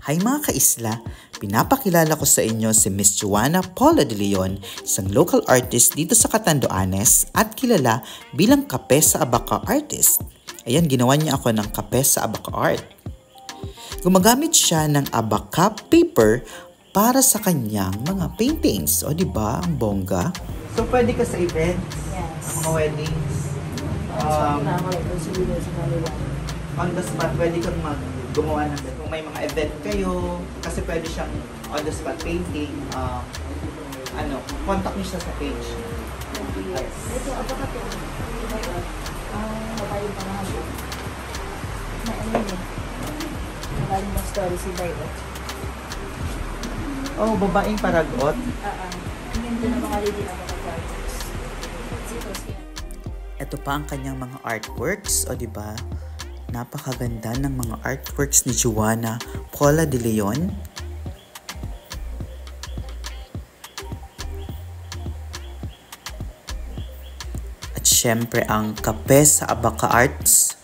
Hi mga kaisla! Pinapakilala ko sa inyo si Miss Joanna Paula de Leon, isang local artist dito sa Catanduanes at kilala bilang Kape sa Abaca artist. Ayan, ginawa niya ako ng Kape sa Abaca art. Gumagamit siya ng abaca paper para sa kanyang mga paintings. O diba, ang bongga? So pwede ka sa events, yes, mga weddings. On the spot, pwede kang gumawa ng kung may mga event kayo, kasi pwede siyang on the spot painting. Contact niyo siya sa page. yes. Ito, abaca to. Babae yung pangalan. Magaling ng story si Violet. Oh, babaeng paragot. Ang ganda ng mga lady na mga characters. Ito pa ang kanyang mga artworks, o diba? Napakaganda ng mga artworks ni Joanna Paula de Leon. At syempre ang Kape sa Abaca Arts.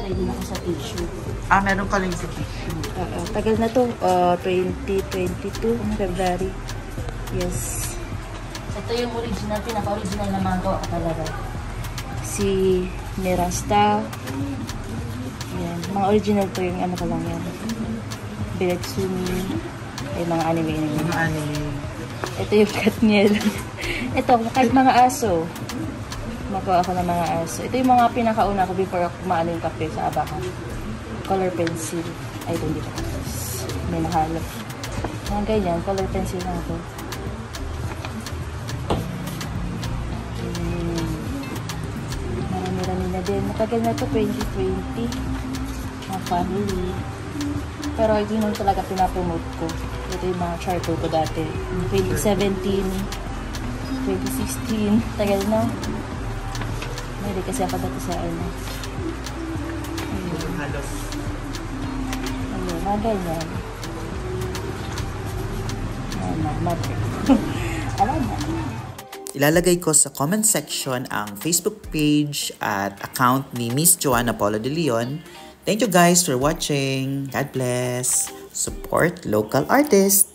Try din ako sa tissue. Meron ka lang sa tissue. Tagal na to, 2022, February. Yes. Ito yung original, pinaka-original na magawa ko talaga. Si Mirasta. Yan. Mga original to yung ano ko lang yan. Biletsumi. Ay, mga anime. Mga anime. Ito yung Katniel. Ito, kahit mga aso. Magawa ako ng mga aso. Ito yung mga pinakauna ko before ako kumaano yung kape sa Abaca. Color pencil. Ay, ito hindi pa. May nahalo. Mga ganyan, color pencil lang ito. Marami-rami na din. Matagal na ito, 2020. Mga family. Pero ito yung talaga pinapromote ko. Ito yung mga charcoal ko dati. 2017, 2016. Tagal na. Hindi kasi ako dati sa ano. Halos. Ayun, mga ganyan. Alam na. Ilalagay ko sa comment section ang Facebook page at account ni Miss Joanna Paula de Leon. Thank you guys for watching. God bless. Support local artists.